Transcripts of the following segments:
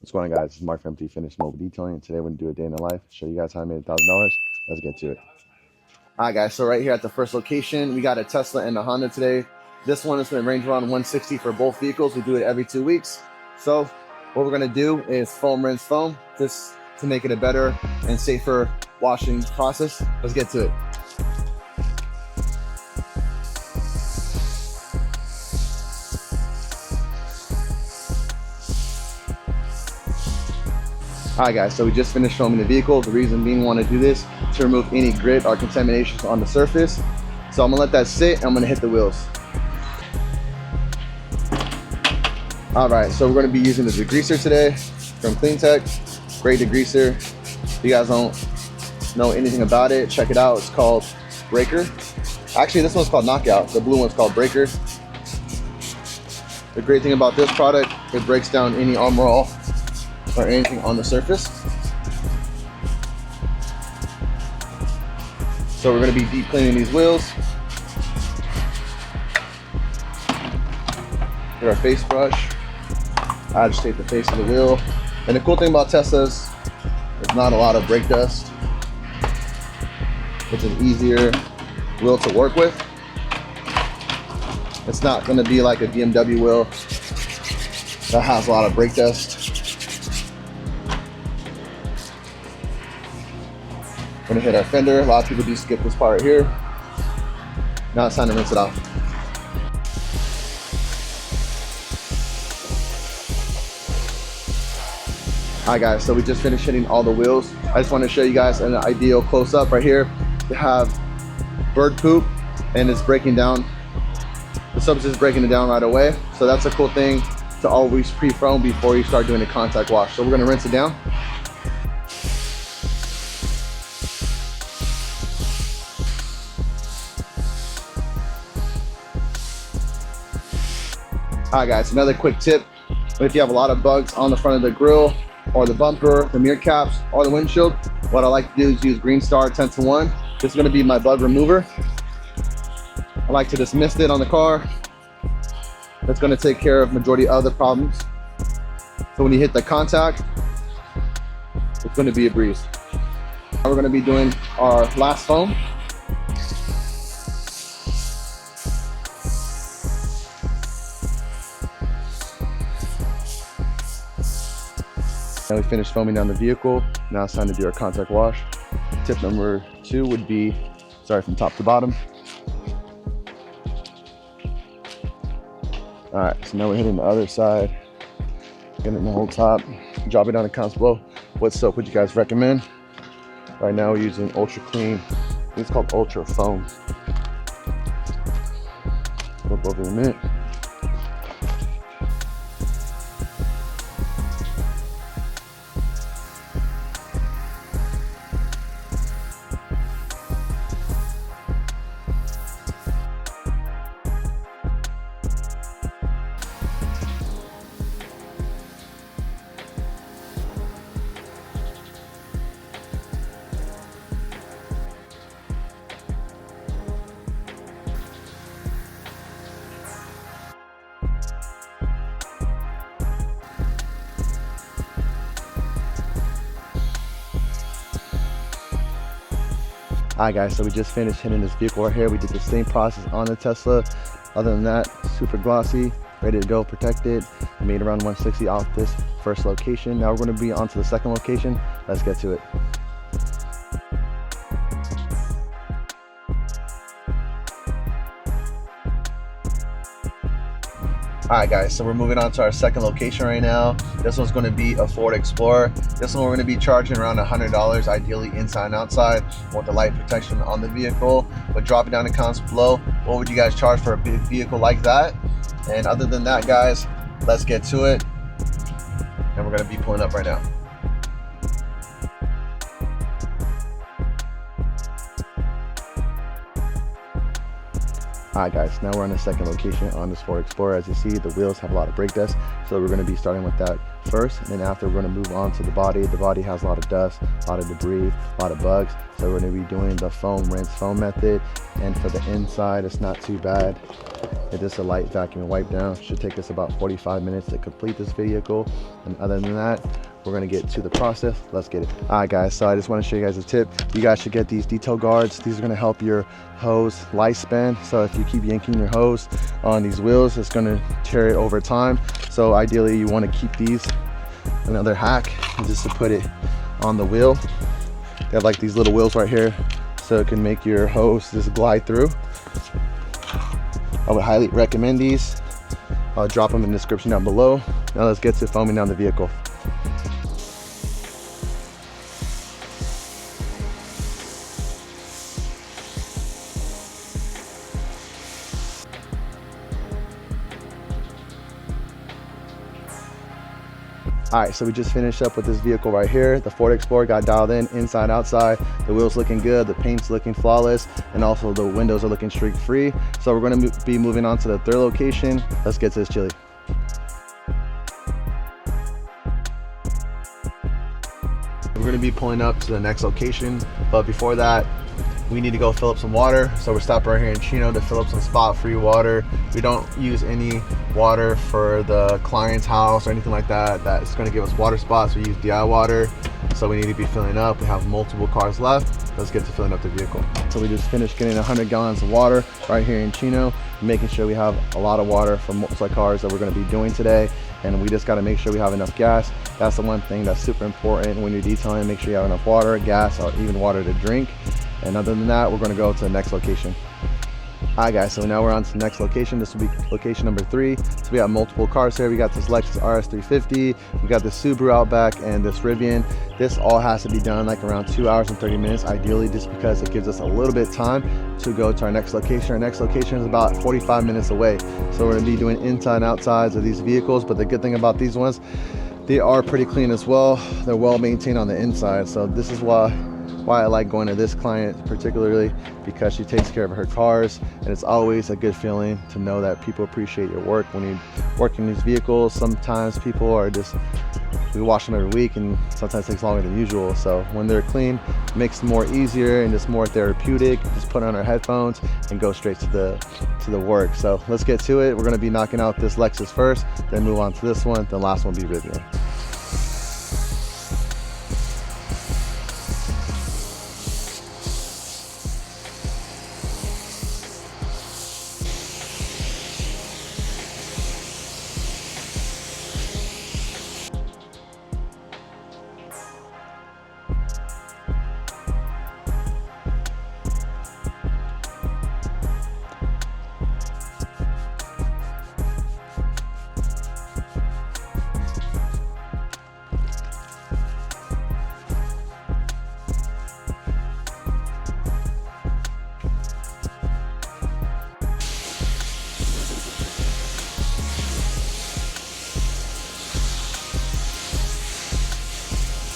What's going on, guys? This is Mark from MT Finish Mobile Detailing, and today we're going to do a day in the life, show you guys how I made $1,000. Let's get to it. All right, guys, so right here at the first location, we got a Tesla and a Honda today. This one is going to range around 160 for both vehicles. We do it every 2 weeks. So what we're going to do is foam rinse foam, just to make it a better and safer washing process. Let's get to it. Alright guys, so we just finished foaming the vehicle. The reason being we want to do this to remove any grit or contaminations on the surface. So I'm going to let that sit and I'm going to hit the wheels. Alright, so we're going to be using the degreaser today from CleanTech. Great degreaser. If you guys don't know anything about it, check it out. It's called Breaker. Actually, this one's called Knockout. The blue one's called Breaker. The great thing about this product, it breaks down any Armor All or anything on the surface. So we're going to be deep cleaning these wheels. Get our face brush, agitate the face of the wheel. And the cool thing about Teslas, there's not a lot of brake dust. It's an easier wheel to work with. It's not going to be like a BMW wheel that has a lot of brake dust. We're gonna hit our fender. A lot of people do skip this part right here. Now it's time to rinse it off. Alright guys, so we just finished hitting all the wheels. I just want to show you guys an ideal close-up right here. To have bird poop and it's breaking down. The substance is breaking it down right away. So that's a cool thing to always pre-foam before you start doing a contact wash. So we're gonna rinse it down. Alright guys, another quick tip. If you have a lot of bugs on the front of the grill or the bumper, the mirror caps, or the windshield, what I like to do is use Green Star 10-to-1. This is going to be my bug remover. I like to just mist it on the car. That's going to take care of majority of the problems. So when you hit the contact, it's going to be a breeze. Now we're going to be doing our last foam. Now we finished foaming down the vehicle. Now it's time to do our contact wash. Tip number 2 would be, from top to bottom. All right, so now we're hitting the other side, getting the whole top, drop it down in the comments below. What soap would you guys recommend? Right now we're using Ultra Clean. It's called Ultra Foam. Flip over the mint. Alright guys, so we just finished hitting this vehicle right here. We did the same process on the Tesla. Other than that, super glossy, ready to go, protected. Made around 160 off this first location. Now we're going to be on to the second location. Let's get to it. Alright guys, so we're moving on to our second location right now. This one's going to be a Ford Explorer. This one we're going to be charging around $100, ideally inside and outside, with the light protection on the vehicle. But drop it down in the comments below. What would you guys charge for a big vehicle like that? And other than that guys, let's get to it. And we're going to be pulling up right now. Alright guys, now we're on the second location on this Ford Explorer. As you see, the wheels have a lot of brake dust, so we're going to be starting with that first, and then after we're going to move on to the body. The body has a lot of dust, a lot of debris, a lot of bugs, so we're going to be doing the foam rinse foam method. And for the inside, it's not too bad. It's just a light vacuum and wipe down. Should take us about 45 minutes to complete this vehicle, and other than that, we're gonna get to the process. Let's get it. All right guys, so I just want to show you guys a tip. You guys should get these detail guards. These are going to help your hose lifespan. So if you keep yanking your hose on these wheels, it's going to tear it over time. So ideally you want to keep these. Another hack is just to put it on the wheel. They have like these little wheels right here, so it can make your hose just glide through. I would highly recommend these. I'll drop them in the description down below. Now let's get to foaming down the vehicle. All right, so we just finished up with this vehicle right here. The Ford Explorer got dialed in, inside, outside. The wheels looking good, the paint's looking flawless, and also the windows are looking streak free. So we're gonna be moving on to the third location. Let's get to this chili. We're gonna be pulling up to the next location, but before that, we need to go fill up some water. So we're stopping right here in Chino to fill up some spot-free water. We don't use any water for the client's house or anything like that. That's gonna give us water spots. We use DI water, so we need to be filling up. We have multiple cars left. Let's get to filling up the vehicle. So we just finished getting 100 gallons of water right here in Chino, making sure we have a lot of water for multi-cars that we're gonna be doing today. And we just gotta make sure we have enough gas. That's the one thing that's super important when you're detailing. Make sure you have enough water, gas, or even water to drink. And other than that, we're gonna go to the next location. All right guys, so now we're on to the next location. This will be location number 3. So we have multiple cars here. We got this Lexus RS350, we got this Subaru Outback, and this Rivian. This all has to be done like around 2 hours and 30 minutes, ideally, just because it gives us a little bit of time to go to our next location. Our next location is about 45 minutes away. So we're gonna be doing inside and outsides of these vehicles, but the good thing about these ones, they are pretty clean as well. They're well maintained on the inside. So this is why I like going to this client particularly, because she takes care of her cars, and it's always a good feeling to know that people appreciate your work when you work in these vehicles. Sometimes people are just, we wash them every week and sometimes it takes longer than usual. So when they're clean, it makes it more easier and it's more therapeutic. Just put on our headphones and go straight to the work. So let's get to it. We're going to be knocking out this Lexus first, then move on to this one, the last one will be Rivian.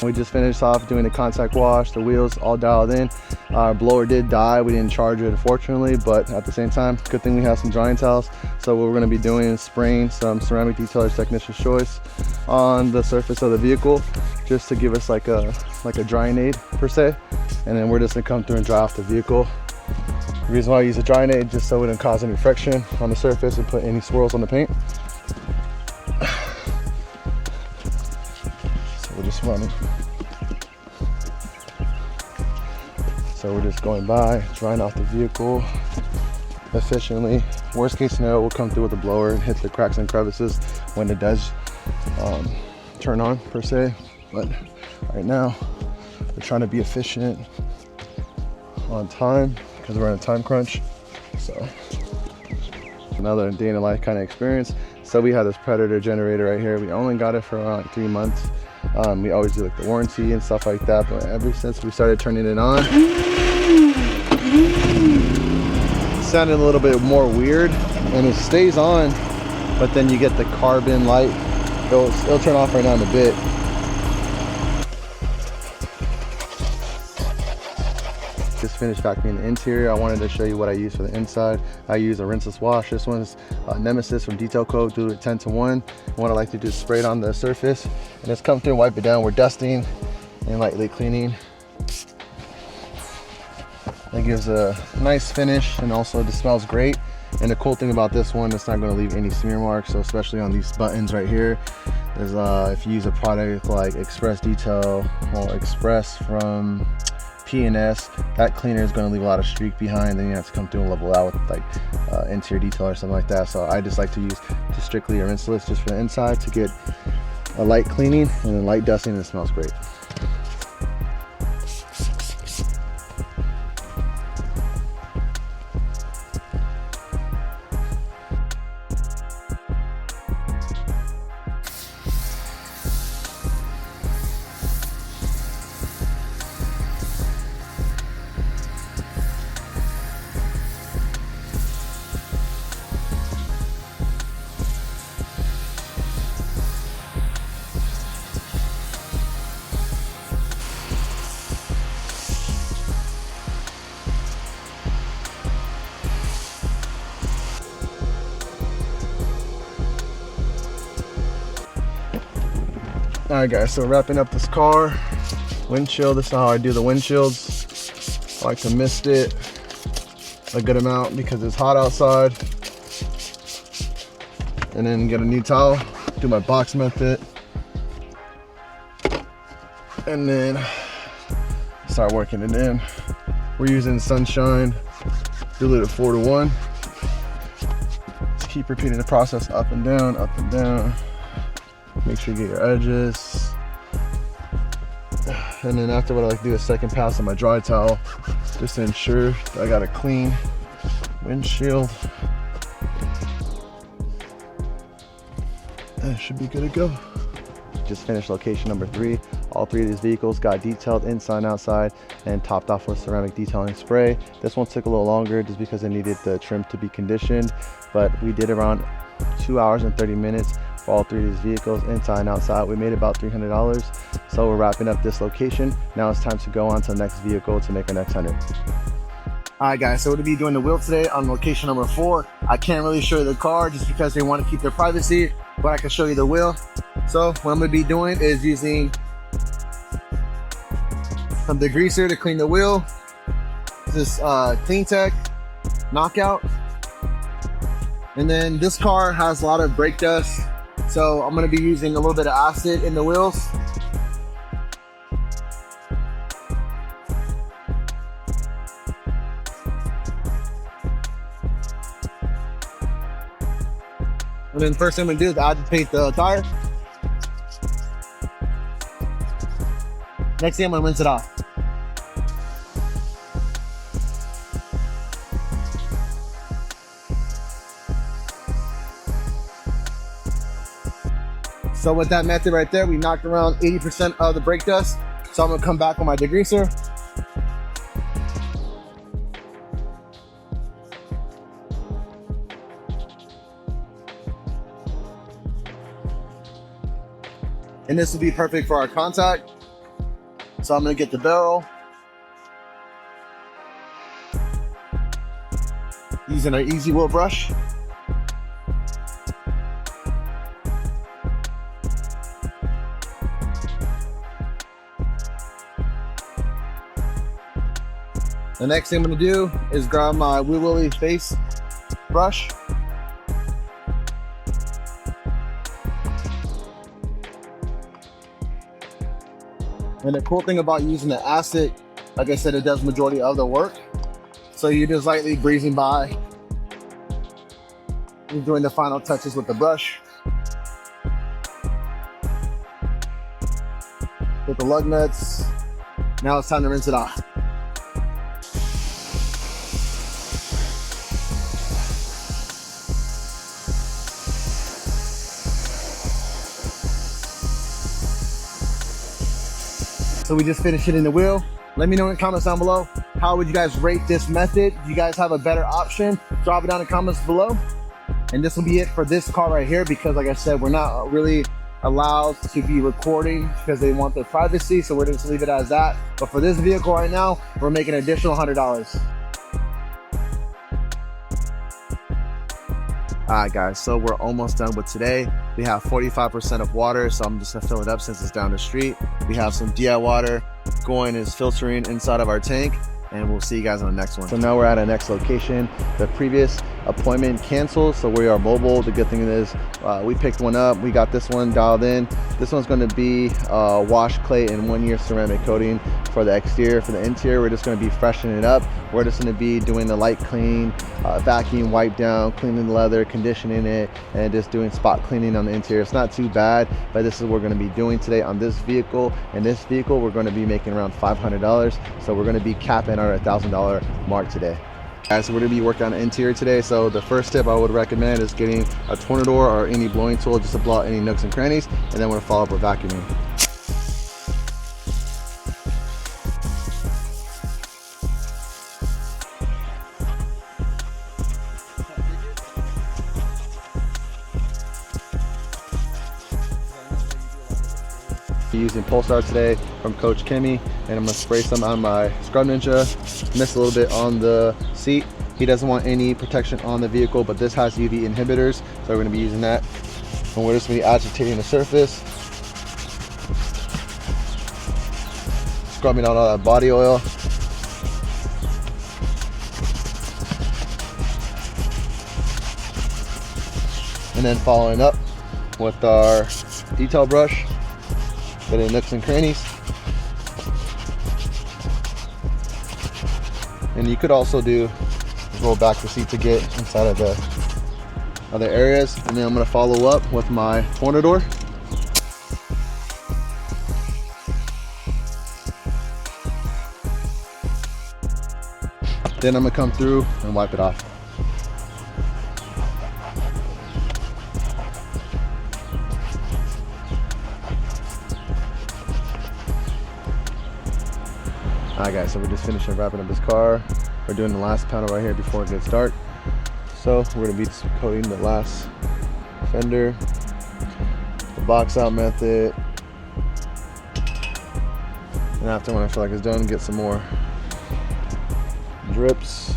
We just finished off doing the contact wash, the wheels all dialed in. Our blower did die, we didn't charge it unfortunately, but at the same time, good thing we have some drying towels. So what we're going to be doing is spraying some ceramic detailer's technician's choice on the surface of the vehicle, just to give us like a drying aid per se, and then we're just going to come through and dry off the vehicle. The reason why I use a drying aid, just so it doesn't cause any friction on the surface and put any swirls on the paint. So we're just running. So we're just going by, drying off the vehicle efficiently. Worst case scenario, we'll come through with a blower and hit the cracks and crevices when it does turn on per se. But right now, we're trying to be efficient on time because we're on a time crunch. So another day in the life kind of experience. So we have this Predator generator right here. We only got it for around like 3 months. We always do like the warranty and stuff like that, but ever since we started turning it on, it sounded a little bit more weird, and it stays on, but then you get the carbon light. It'll turn off right now in a bit. Just finished vacuuming the interior. I wanted to show you what I use for the inside. I use a rinseless wash. This one's Nemesis from Detail Code. Do it 10 to 1. And what I like to do is spray it on the surface and just come through and wipe it down. We're dusting and lightly cleaning. It gives a nice finish, and also it smells great. And the cool thing about this one, it's not going to leave any smear marks. So especially on these buttons right here, there's if you use a product like Express Detail or Express from P&S, that cleaner is going to leave a lot of streak behind. Then you have to come through and level out with like interior detail or something like that. So I just like to use just strictly a rinseless just for the inside to get a light cleaning and then light dusting, and it smells great. Alright guys, so wrapping up this car. Windshield, this is how I do the windshields. I like to mist it a good amount because it's hot outside. And then get a new towel, do my box method. And then start working it in. We're using Sunshine, diluted 4 to 1. Just keep repeating the process up and down, up and down. Make sure you get your edges. And then after, what I like to do is second pass on my dry towel just to ensure that I got a clean windshield. And it should be good to go. Just finished location number 3. All 3 of these vehicles got detailed inside and outside and topped off with ceramic detailing spray. This one took a little longer just because it needed the trim to be conditioned, but we did around 2 hours and 30 minutes for all 3 of these vehicles, inside and outside. We made about $300. So we're wrapping up this location. Now it's time to go on to the next vehicle to make our next 100. All right guys, so we're gonna be doing the wheel today on location number 4. I can't really show you the car just because they want to keep their privacy, but I can show you the wheel. So what I'm gonna be doing is using some degreaser to clean the wheel. This CleanTech Knockout. And then this car has a lot of brake dust, so I'm gonna be using a little bit of acid in the wheels. And then first thing I'm gonna do is agitate the tire. Next thing I'm gonna rinse it off. So with that method right there, we knocked around 80% of the brake dust. So I'm gonna come back with my degreaser. And this will be perfect for our contact. So I'm gonna get the barrel. Using our Easy Wheel brush. The next thing I'm gonna do is grab my Wheel Willy face brush. And the cool thing about using the acid, like I said, it does majority of the work. So you're just lightly breezing by. You're doing the final touches with the brush. With the lug nuts. Now it's time to rinse it off. So we just finished hitting the wheel. Let me know in the comments down below, how would you guys rate this method? Do you guys have a better option? Drop it down in the comments below. And this will be it for this car right here, because like I said, we're not really allows to be recording because they want their privacy, so we're just leave it as that. But for this vehicle right now, we're making an additional $100. Alright guys, so we're almost done with today. We have 45% of water, so I'm just gonna fill it up since it's down the street. We have some DI water going, is filtering inside of our tank, and we'll see you guys on the next one. So now we're at our next location. The previous appointment canceled, so we are mobile. The good thing is we picked one up. We got this one dialed in. This one's going to be wash clay and 1 year ceramic coating for the exterior. For the interior, we're just going to be freshening it up. We're just going to be doing the light clean, vacuum, wipe down, cleaning the leather, conditioning it, and just doing spot cleaning on the interior. It's not too bad, but this is what we're going to be doing today on this vehicle. And this vehicle, we're going to be making around $500. So we're going to be capping our $1,000 mark today. Guys, so we're going to be working on the interior today. So the first tip I would recommend is getting a Tornador or any blowing tool just to blow out any nooks and crannies, and then we're going to follow up with vacuuming. Using Pulsar today from Coach Kimmy, and I'm gonna spray some on my Scrub Ninja. Miss a little bit on the seat. He doesn't want any protection on the vehicle, but this has UV inhibitors, so we're gonna be using that. And we're just gonna be agitating the surface, scrubbing out all that body oil. And then following up with our detail brush, getting nooks and crannies. And you could also roll back the seat to get inside of the other areas. And then I'm going to follow up with my Tornador. Then I'm going to come through and wipe it off. Alright guys, so we're just finishing wrapping up this car. We're doing the last panel right here before it gets dark. So we're going to be just coating the last fender, the box out method, and after, when I feel like it's done, get some more drips.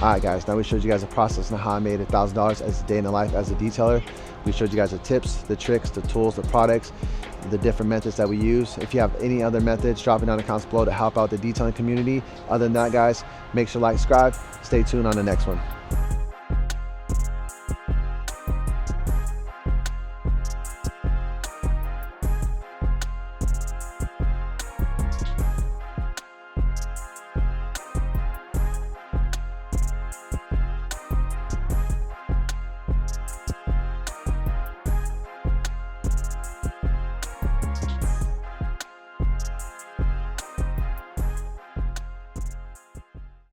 Alright guys, now we showed you guys the process and how I made $1,000 as a day in the life as a detailer. We showed you guys the tips, the tricks, the tools, the products, the different methods that we use. If you have any other methods, drop it down in the comments below to help out the detailing community. Other than that guys, make sure to like, subscribe, stay tuned on the next one.